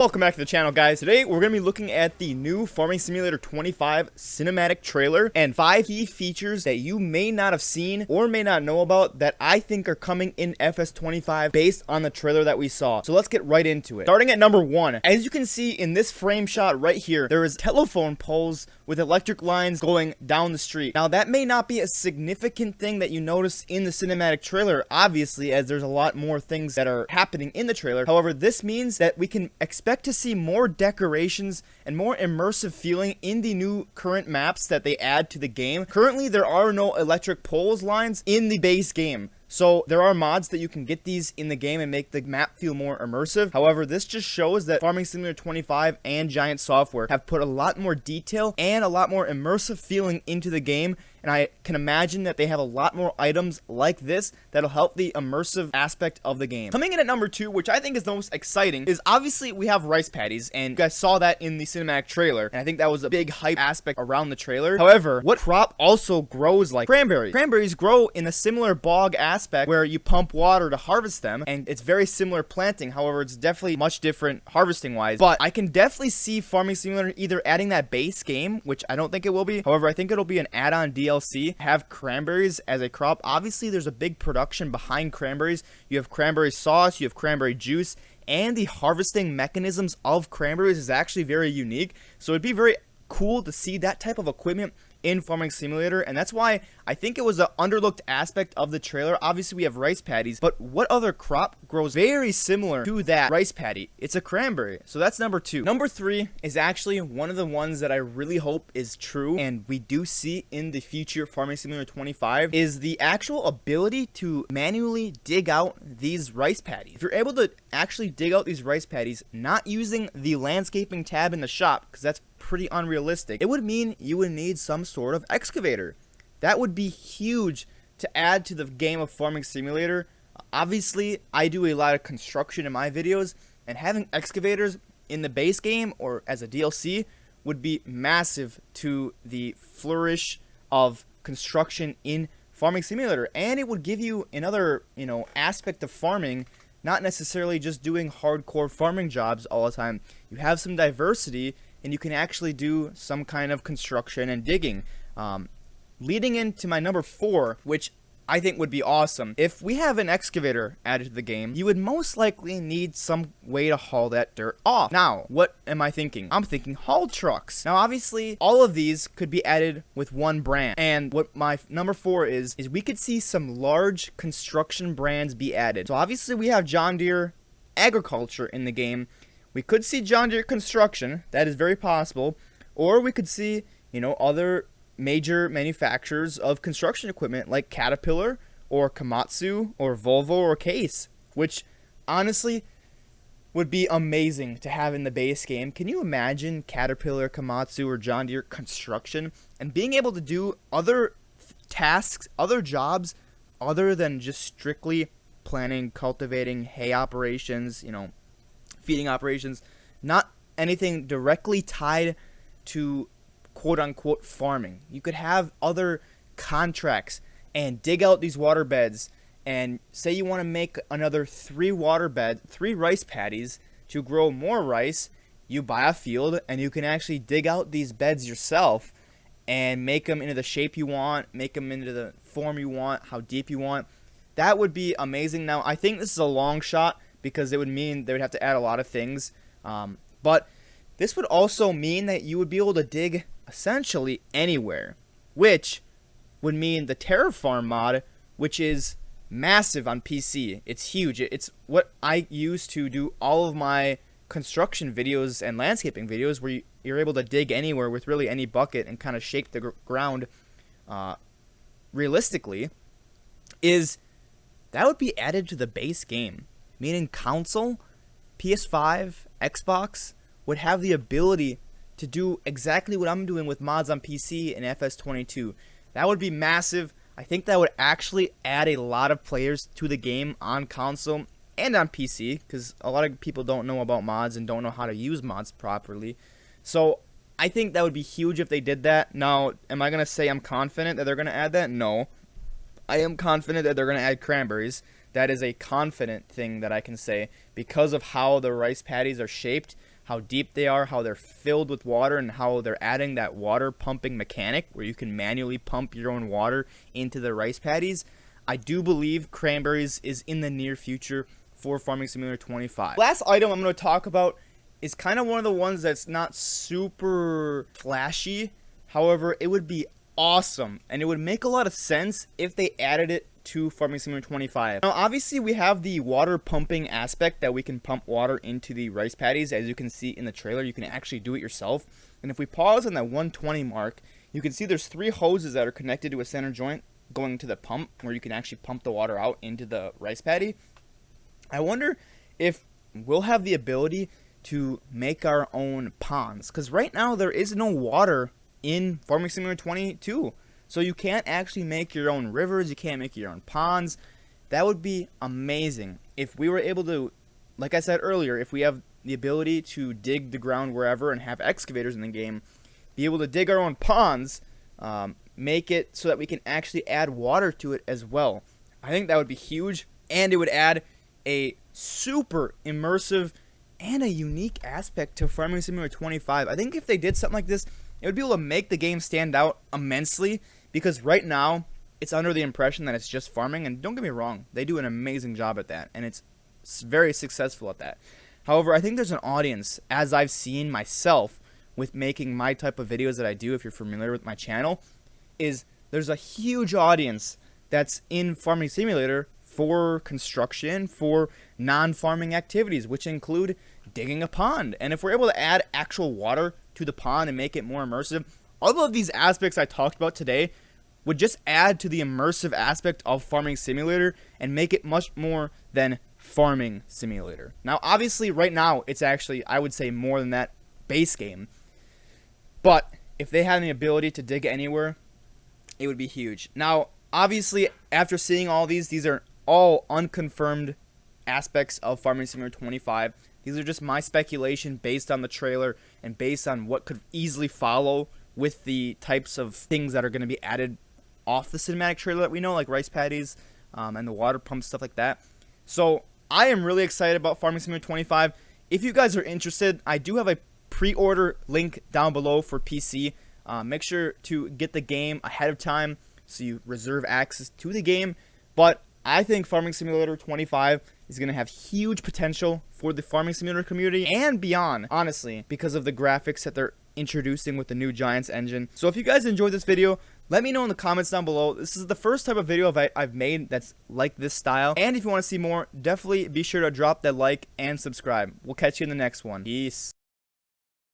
Welcome back to the channel, guys. Today we're going to be looking at the new Farming Simulator 25 cinematic trailer and 5 key features that you may not have seen or may not know about that I think are coming in FS25 based on the trailer that we saw. So let's get right into it. Starting at number 1, as you can see in this frame shot right here, there is telephone poles with electric lines going down the street. Now that may not be a significant thing that you notice in the cinematic trailer, obviously, as there's a lot more things that are happening in the trailer. However, this means that we can expect to see more decorations and more immersive feeling in the new current maps that they add to the game. Currently, there are no electric poles lines in the base game. So there are mods that you can get these in the game and make the map feel more immersive. However, this just shows that Farming Simulator 25 and Giant Software have put a lot more detail and a lot more immersive feeling into the game. And I can imagine that they have a lot more items like this that'll help the immersive aspect of the game. Coming in at number 2, which I think is the most exciting, is obviously we have rice paddies, and you guys saw that in the cinematic trailer, and I think that was a big hype aspect around the trailer. However, what crop also grows like cranberries? Cranberries grow in a similar bog aspect where you pump water to harvest them, and it's very similar planting. However, it's definitely much different harvesting wise, but I can definitely see Farming Simulator either adding that base game, which I don't think it will be. However, I think it'll be an add-on DLC, have cranberries as a crop. Obviously, there's a big production behind cranberries. You have cranberry sauce, you have cranberry juice, and the harvesting mechanisms of cranberries is actually very unique. So it'd be very cool to see that type of equipment in Farming Simulator, and that's why I think it was an underlooked aspect of the trailer. Obviously, we have rice paddies, but what other crop grows very similar to that rice paddy? It's a cranberry. So that's number 2. Number 3 is actually one of the ones that I really hope is true, and we do see in the future Farming Simulator 25, is the actual ability to manually dig out these rice paddies. If you're able to actually dig out these rice paddies, not using the landscaping tab in the shop, because that's pretty unrealistic, it would mean you would need some sort of excavator. That would be huge to add to the game of Farming Simulator. Obviously, I do a lot of construction in my videos, and having excavators in the base game or as a DLC would be massive to the flourish of construction in Farming Simulator, and it would give you another, aspect of farming, not necessarily just doing hardcore farming jobs all the time. You have some diversity, and you can actually do some kind of construction and digging. Leading into my number 4, which I think would be awesome. If we have an excavator added to the game, you would most likely need some way to haul that dirt off. Now, what am I thinking? I'm thinking haul trucks. Now, obviously, all of these could be added with one brand. And what my number 4 is we could see some large construction brands be added. So obviously, we have John Deere Agriculture in the game. We could see John Deere Construction. That is very possible. Or we could see, other major manufacturers of construction equipment like Caterpillar or Komatsu or Volvo or Case, which honestly would be amazing to have in the base game. Can you imagine Caterpillar, Komatsu, or John Deere Construction and being able to do other tasks, other jobs other than just strictly planting, cultivating, hay operations, feeding operations, not anything directly tied to quote-unquote farming. You could have other contracts and dig out these water beds, and say you want to make another 3 rice paddies to grow more rice. You buy a field and you can actually dig out these beds yourself and make them into the shape you want, make them into the form you want, how deep you want. That would be amazing. Now, I think this is a long shot because it would mean they would have to add a lot of things, but this would also mean that you would be able to dig essentially anywhere, which would mean the Terraform mod, which is massive on PC. It's huge. It's what I use to do all of my construction videos and landscaping videos, where you're able to dig anywhere with really any bucket and kind of shape the ground realistically. That would be added to the base game, meaning console, PS5, Xbox would have the ability to do exactly what I'm doing with mods on PC and FS22. That would be massive. I think that would actually add a lot of players to the game on console and on PC, because a lot of people don't know about mods and don't know how to use mods properly. So I think that would be huge if they did that. Now, am I going to say I'm confident that they're going to add that? No. I am confident that they're going to add cranberries. That is a confident thing that I can say because of how the rice paddies are shaped. how deep they are, how they're filled with water, and how they're adding that water pumping mechanic where you can manually pump your own water into the rice paddies. I do believe Cranberries is in the near future for Farming Simulator 25. Last item I'm going to talk about is kind of one of the ones that's not super flashy. However, it would be awesome, and it would make a lot of sense if they added it to Farming Simulator 25. Now, obviously, we have the water pumping aspect that we can pump water into the rice paddies. As you can see in the trailer, you can actually do it yourself. And if we pause on that 120 mark, you can see there's 3 hoses that are connected to a center joint going to the pump where you can actually pump the water out into the rice paddy. I wonder if we'll have the ability to make our own ponds, because right now there is no water in Farming Simulator 22. So you can't actually make your own rivers, you can't make your own ponds. That would be amazing if we were able to, like I said earlier, if we have the ability to dig the ground wherever and have excavators in the game, be able to dig our own ponds, make it so that we can actually add water to it as well. I think that would be huge, and it would add a super immersive and a unique aspect to Farming Simulator 25. I think if they did something like this, it would be able to make the game stand out immensely, because right now it's under the impression that it's just farming, and don't get me wrong, they do an amazing job at that, and it's very successful at that. However, I think there's an audience, as I've seen myself with making my type of videos that I do, if you're familiar with my channel, is there's a huge audience that's in Farming Simulator for construction, for non-farming activities, which include digging a pond. And if we're able to add actual water to the pond and make it more immersive, all of these aspects I talked about today would just add to the immersive aspect of Farming Simulator and make it much more than Farming Simulator. Now, obviously, right now, it's actually, I would say, more than that base game. But if they had the ability to dig anywhere, it would be huge. Now, obviously, after seeing all these are all unconfirmed aspects of Farming Simulator 25. These are just my speculation based on the trailer and based on what could easily follow with the types of things that are going to be added off the cinematic trailer that we know, like rice paddies and the water pumps, stuff like that. So I am really excited about Farming Simulator 25. If you guys are interested, I do have a pre-order link down below for PC. Make sure to get the game ahead of time so you reserve access to the game. But I think Farming Simulator 25 is going to have huge potential for the Farming Simulator community and beyond, honestly, because of the graphics that they're introducing with the new Giants engine. So if you guys enjoyed this video, let me know in the comments down below. This is the first type of video I've made that's like this style. And if you want to see more, definitely be sure to drop that like and subscribe. We'll catch you in the next one. Peace.